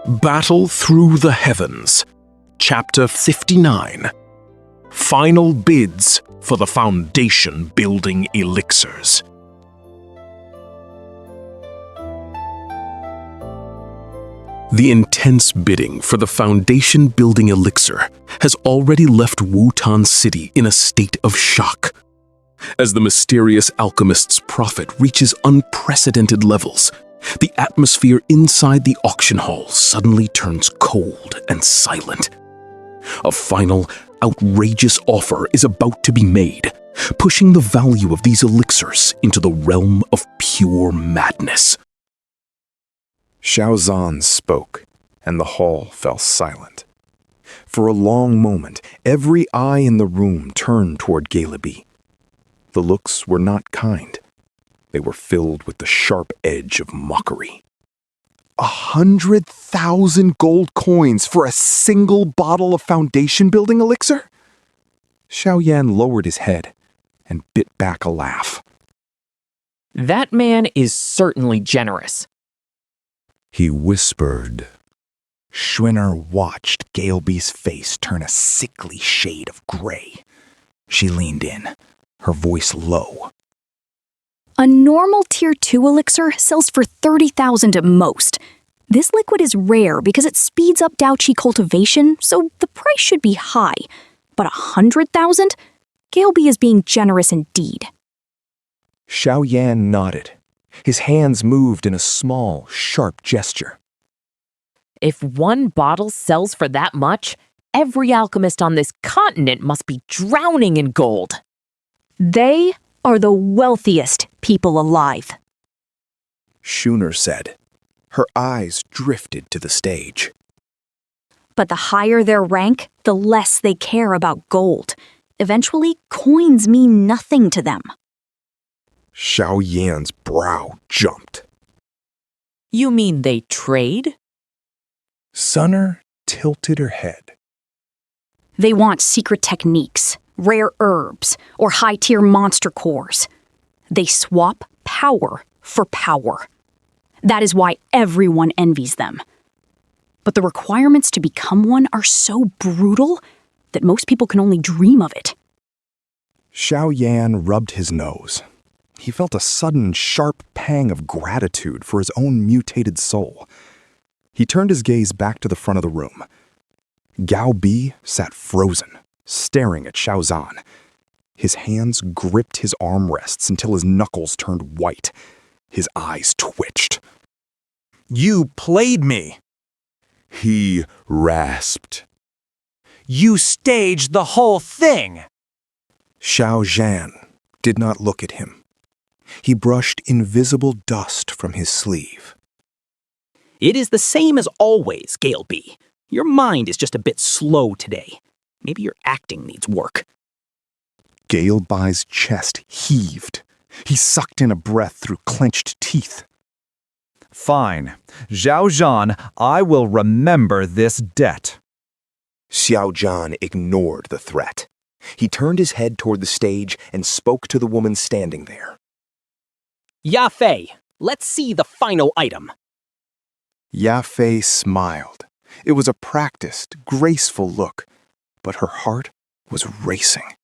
Battle Through the Heavens, Chapter 59. Final Bids for the Foundation Building Elixirs. The intense bidding for the foundation building elixir has already left Wutan City in a state of shock. As the mysterious alchemist's profit reaches unprecedented levels, the atmosphere inside the auction hall suddenly turns cold and silent. A final, outrageous offer is about to be made, pushing the value of these elixirs into the realm of pure madness. Xiaozan spoke, and the hall fell silent. For a long moment, every eye in the room turned toward Galebi. The looks were not kind. They were filled with the sharp edge of mockery. 100,000 gold coins for a single bottle of foundation building elixir? Xiaoyan lowered his head and bit back a laugh. That man is certainly generous. He whispered. Schwinner watched Galeby's face turn a sickly shade of gray. She leaned in, her voice low. A normal Tier 2 elixir sells for 30,000 at most. This liquid is rare because it speeds up Daoqi cultivation, so the price should be high. But 100,000? Galeby is being generous indeed. Xiaoyan nodded. His hands moved in a small, sharp gesture. If one bottle sells for that much, every alchemist on this continent must be drowning in gold. They are the wealthiest people alive, Schooner said. Her eyes drifted to the stage. But the higher their rank, the less they care about gold. Eventually, coins mean nothing to them. Xiaoyan's brow jumped. You mean they trade? Sunner tilted her head. They want secret techniques, rare herbs, or high-tier monster cores. They swap power for power. That is why everyone envies them. But the requirements to become one are so brutal that most people can only dream of it. Xiaoyan rubbed his nose. He felt a sudden, sharp pang of gratitude for his own mutated soul. He turned his gaze back to the front of the room. Gao Bi sat frozen, staring at Xiaozan. His hands gripped his armrests until his knuckles turned white. His eyes twitched. You played me, he rasped. You staged the whole thing. Xiao Zhan did not look at him. He brushed invisible dust from his sleeve. It is the same as always, Galeby. Your mind is just a bit slow today. Maybe your acting needs work. Galeby's chest heaved. He sucked in a breath through clenched teeth. Fine. Zhao Zhan, I will remember this debt. Xiao Zhan ignored the threat. He turned his head toward the stage and spoke to the woman standing there. Ya Fei, let's see the final item. Ya Fei smiled. It was a practiced, graceful look, but her heart was racing.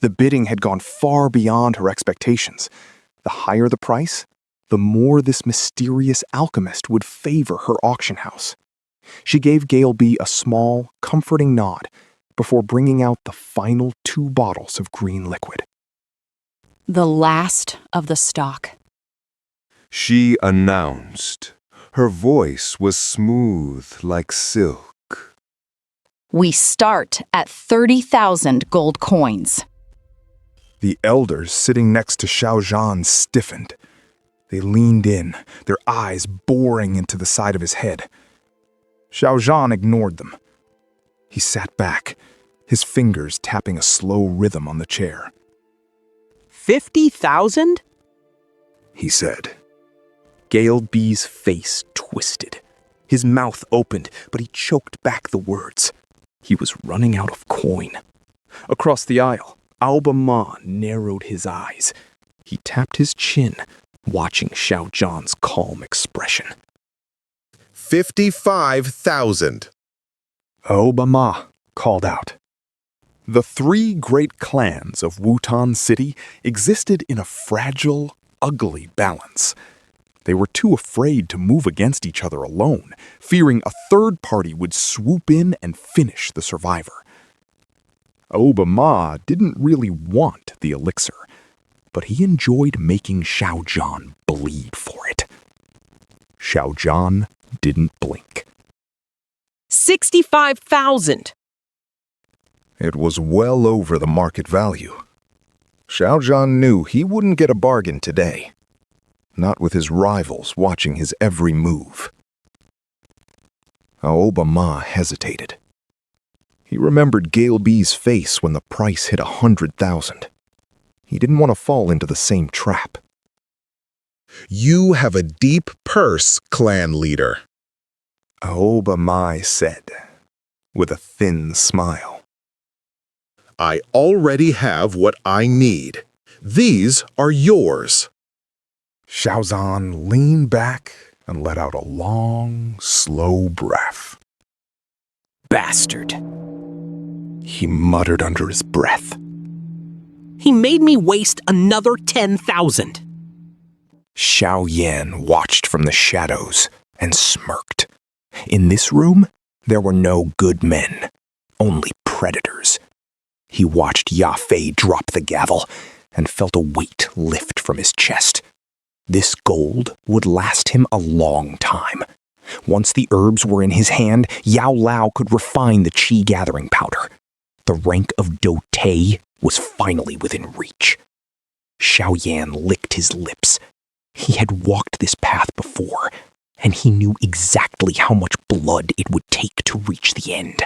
The bidding had gone far beyond her expectations. The higher the price, the more this mysterious alchemist would favor her auction house. She gave Galeby a small, comforting nod before bringing out the final 2 bottles of green liquid. The last of the stock. She announced. Her voice was smooth like silk. We start at 30,000 gold coins. The elders sitting next to Xiao Zhan stiffened. They leaned in, their eyes boring into the side of his head. Xiao Zhan ignored them. He sat back, his fingers tapping a slow rhythm on the chair. 50,000? He said. Galeby's face twisted. His mouth opened, but he choked back the words. He was running out of coin. Across the aisle, Alba Ma narrowed his eyes. He tapped his chin, watching Xiao Zhan's calm expression. 55,000. Obama called out. The three great clans of Wutan City existed in a fragile, ugly balance. They were too afraid to move against each other alone, fearing a third party would swoop in and finish the survivor. Obama didn't really want the elixir, but he enjoyed making Xiaozhan bleed for it. Xiaozhan didn't blink. 65,000. It was well over the market value. Xiaozhan knew he wouldn't get a bargain today. Not with his rivals watching his every move. Obama hesitated. He remembered Gale B's face when the price hit 100,000. He didn't want to fall into the same trap. You have a deep purse, clan leader. Obama said, with a thin smile. I already have what I need. These are yours. Xiaozhan leaned back and let out a long, slow breath. Bastard. He muttered under his breath. He made me waste another 10,000. Xiao Yan watched from the shadows and smirked. In this room, there were no good men, only predators. He watched Ya Fei drop the gavel and felt a weight lift from his chest. This gold would last him a long time. Once the herbs were in his hand, Yao Lao could refine the qi gathering powder. The rank of Do Te was finally within reach. Xiao Yan licked his lips. He had walked this path before, and he knew exactly how much blood it would take to reach the end.